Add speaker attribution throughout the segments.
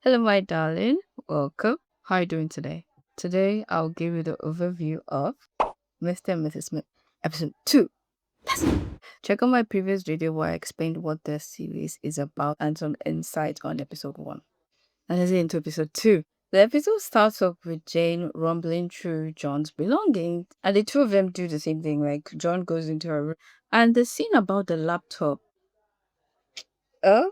Speaker 1: Hello, my darling. Welcome. How are you doing today? Today, I'll give you the overview of Mr. and Mrs. Smith, episode 2. Check out my previous video where I explained what the series is about and some insight on episode 1. And let's get into episode 2. The episode starts off with Jane rumbling through John's belongings, and the two of them do the same thing. Like, John goes into her room, and the scene about the laptop. Oh,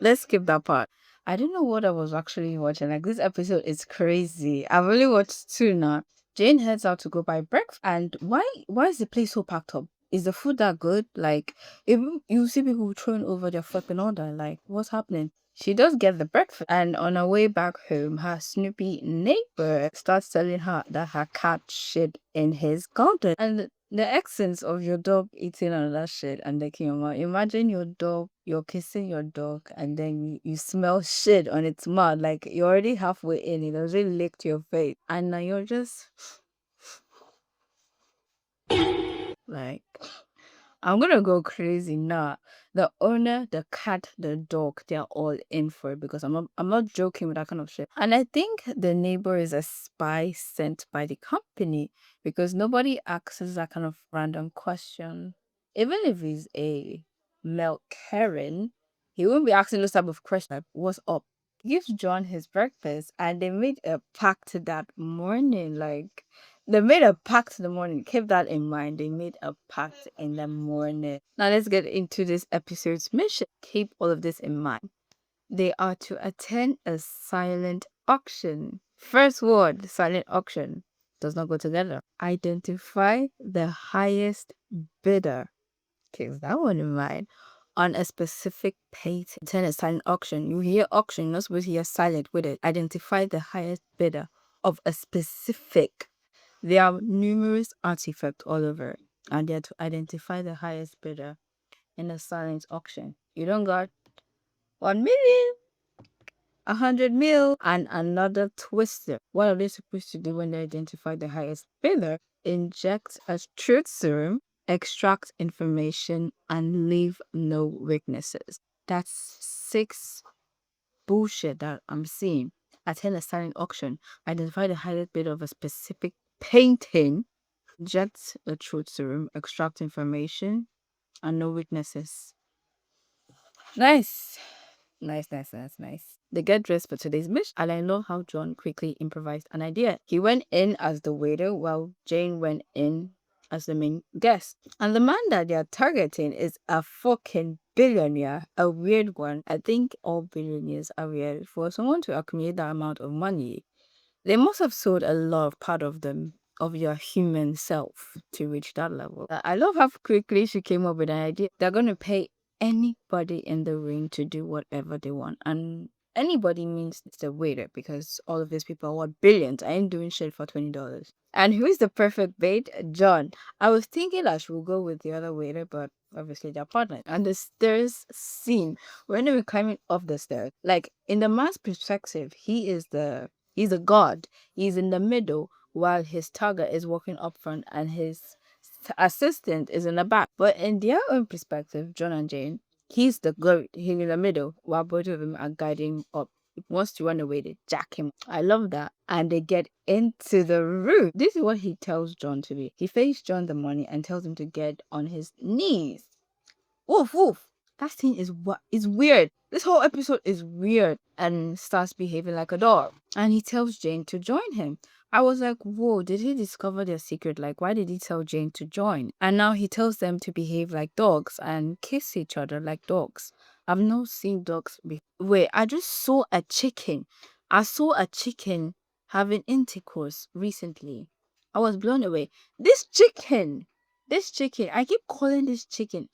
Speaker 1: let's skip that part. I don't know what I was actually watching. Like, this episode is crazy. I've only watched 2 now. Jane heads out to go buy breakfast, and why is the place so packed up? Is the food that good? Like, if you see people throwing over their flipping order, like, what's happening? She does get the breakfast, and on her way back home, her Snoopy neighbor starts telling her that her cat shit in his garden. And the essence of your dog eating another shit and licking your mouth. Imagine your dog, you're kissing your dog, and then you smell shit on its mouth. Like, you're already halfway in, it already licked your face, and now you're just like, I'm gonna go crazy now. The owner, the cat, the dog, they're all in for it because I'm not joking with that kind of shit. And I think the neighbor is a spy sent by the company because nobody asks that kind of random question. Even if he's a male Karen, he won't be asking those type of questions like, what's up? He gives John his breakfast and they made a pact that morning. Like, they made a pact in the morning. Keep that in mind. They made a pact in the morning. Now let's get into this episode's mission. Keep all of this in mind. They are to attend a silent auction. First word, silent auction. Does not go together. Identify the highest bidder. Keep that one in mind. On a specific painting. Attend a silent auction. You hear auction, you're not supposed to hear silent with it. Identify the highest bidder of a specific. There are numerous artifacts all over, and they're to identify the highest bidder in a silent auction. You don't got 1 million, 100 mil, and another twister. What are they supposed to do when they identify the highest bidder? Inject a truth serum, extract information, and leave no weaknesses. That's 6 bullshit that I'm seeing. Attend a silent auction, identify the highest bidder of a specific painting, inject the truth serum, extract information, and no weaknesses. Nice. Nice. They get dressed for today's mission, and I love how John quickly improvised an idea. He went in as the waiter while Jane went in as the main guest. And the man that they're targeting is a fucking billionaire, a weird one. I think all billionaires are weird. For someone to accumulate that amount of money, they must have sold a lot of part of them, of your human self, to reach that level. I love how quickly she came up with an idea. They're going to pay anybody in the ring to do whatever they want. And anybody means it's the waiter because all of these people are what, billions. I ain't doing shit for $20. And who is the perfect bait? John. I was thinking I should go with the other waiter, but obviously they're partners. And the stairs scene, when they were climbing up the stairs, like in the man's perspective, he's a god. He's in the middle while his target is walking up front and his assistant is in the back. But in their own perspective, John and Jane, he's the goat. He's in the middle while both of them are guiding him up. If he wants to run away, they jack him. I love that. And they get into the room. This is what he tells John to do. He pays John the money and tells him to get on his knees. Woof woof. That scene is what is weird. This whole episode is weird and starts behaving like a dog. And he tells Jane to join him. I was like, whoa, did he discover their secret? Like, why did he tell Jane to join? And now he tells them to behave like dogs and kiss each other like dogs. I've not seen dogs be. Wait, I just saw a chicken. I saw a chicken having intercourse recently. I was blown away. This chicken, I keep calling this chicken.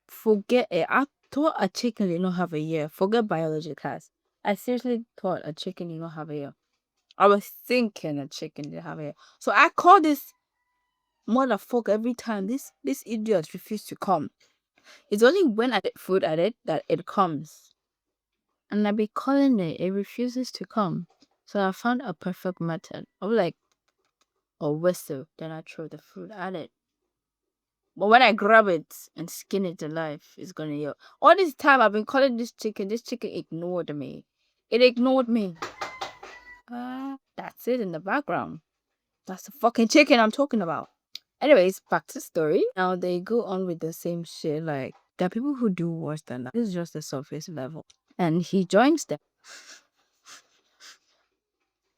Speaker 1: Forget it. I thought a chicken did not have a ear. Forget biology class. I seriously thought a chicken did not have a ear. I was thinking a chicken did have a ear. So I call this motherfucker every time this idiot refused to come. It's only when I put food at it that it comes. And I be calling it, it refuses to come. So I found a perfect method. I was like, a whistle, then I throw the food at it. But when I grab it and skin it alive, it's gonna yell. All this time I've been calling this chicken ignored me. It ignored me. That's it in the background. That's the fucking chicken I'm talking about. Anyways, back to the story. Now they go on with the same shit. Like, there are people who do worse than that. This is just the surface level. And he joins them.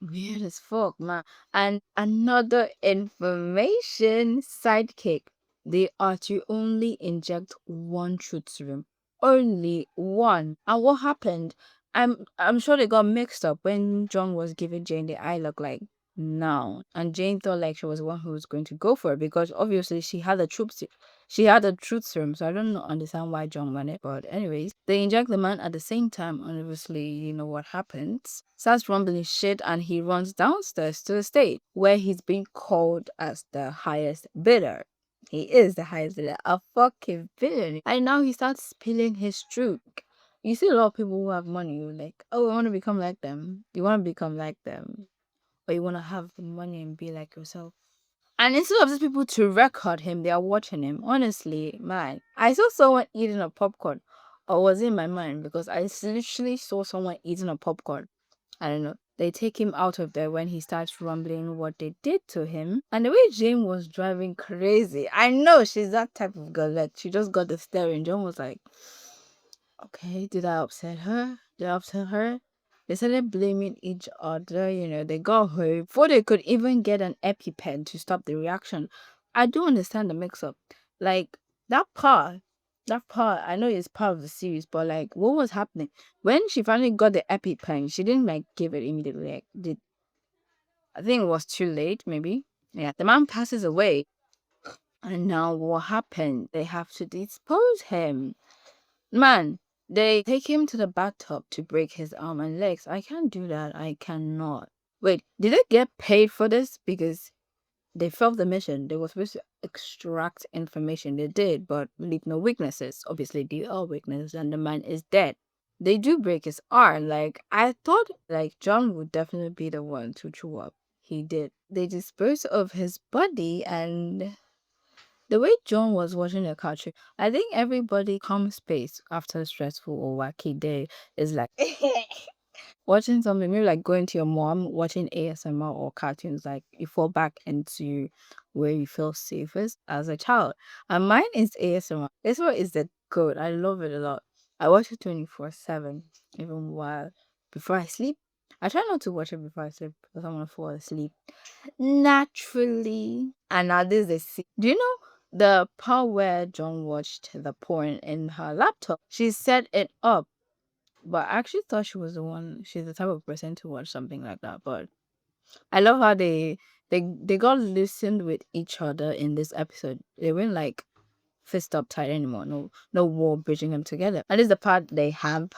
Speaker 1: Weird as fuck, man. And another information sidekick. They are to only inject one truth serum. Only one. And what happened? I'm sure they got mixed up when John was giving Jane the eye look like no. And Jane thought like she was the one who was going to go for it because obviously she had a truth serum, so I don't understand why John won it. But anyways, they inject the man at the same time, and obviously, you know what happens. Starts rumbling shit, and he runs downstairs to the stage where he's being called as the highest bidder. He is the highest bidder, a fucking bidder. And now he starts spilling his truth. You see a lot of people who have money, you're like, oh, I want to become like them. You want to become like them, or you want to have the money and be like yourself. And instead of these people to record him, they are watching him. Honestly, man, I saw someone eating a popcorn, or was it in my mind because I literally saw someone eating a popcorn. I don't know. They take him out of there when he starts rumbling what they did to him. And the way Jane was driving crazy. I know she's that type of girl that she just got the steering. John was like, okay, did I upset her? Did I upset her? They started blaming each other, they got home before they could even get an EpiPen to stop the reaction. I do understand the mix up. Like that part, I know it's part of the series, but like what was happening? When she finally got the EpiPen, she didn't like give it immediately. I think it was too late, maybe. Yeah. The man passes away. And now what happened? They have to dispose him. Man, they take him to the bathtub to break his arm and legs. I can't do that. I cannot. Wait, did they get paid for this? Because they failed the mission. They were supposed to extract information. They did, but leave no weaknesses. Obviously, they are weaknesses, and the man is dead. They do break his arm. Like, I thought, like, John would definitely be the one to chew up. He did. They dispose of his body, and the way John was watching the country, I think everybody comes space after a stressful or wacky day is like watching something, maybe like going to your mom, watching ASMR or cartoons, like you fall back into where you feel safest as a child. And mine is ASMR. ASMR is the good. I love it a lot. I watch it 24/7, even while before I sleep. I try not to watch it before I sleep because I want to fall asleep naturally. And now this is the do you know the part where John watched the porn in her laptop? She set it up, but I actually thought she was the one. She's the type of person to watch something like that. But I love how they got loosened with each other in this episode. They weren't like fist up tight anymore. No war bridging them together. And this is the part they have.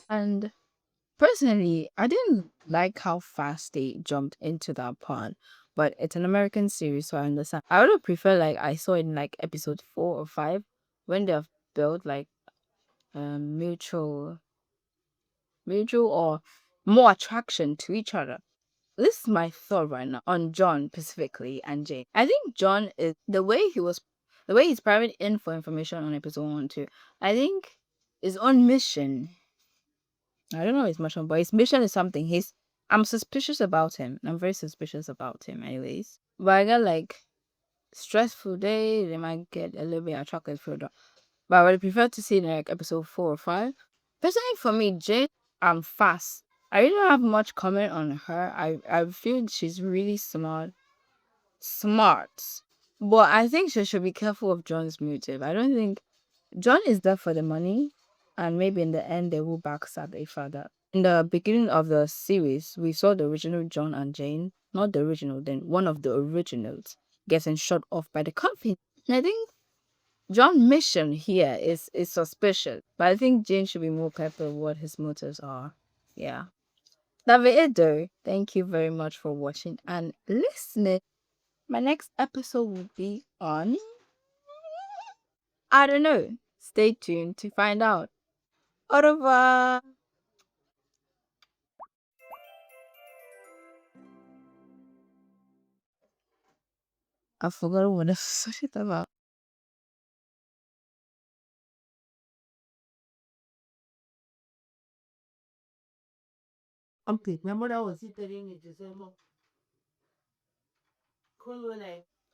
Speaker 1: And personally, I didn't like how fast they jumped into that part, but it's an American series, so I understand. I would have preferred like I saw in like episode 4 or 5 when they have built like mutual or more attraction to each other. This is my thought right now on John specifically and Jane. I think John is the way he's private in for information on episode 1 and 2. I think his own mission, I don't know his mission, but his mission is something. I'm suspicious about him. I'm very suspicious about him, anyways. But I got like stressful day. They might get a little bit of chocolate further. But I would prefer to see like episode 4 or 5. Personally, for me, Jade, I'm fast. I really don't have much comment on her. I feel she's really smart. But I think she should be careful of John's motive. I don't think John is there for the money, and maybe in the end they will backstab a father. In the beginning of the series, we saw the original John and Jane, not the original, then one of the originals, getting shot off by the coffin. And I think John's mission here is suspicious, but I think Jane should be more careful of what his motives are. Yeah. That'll be it though. Thank you very much for watching and listening. My next episode will be on, I don't know. Stay tuned to find out. Au revoir. I forgot what I was talking about.
Speaker 2: Okay, my mother was telling me to say, "Mom,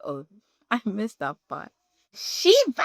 Speaker 1: Oh, I missed that part. Shiva!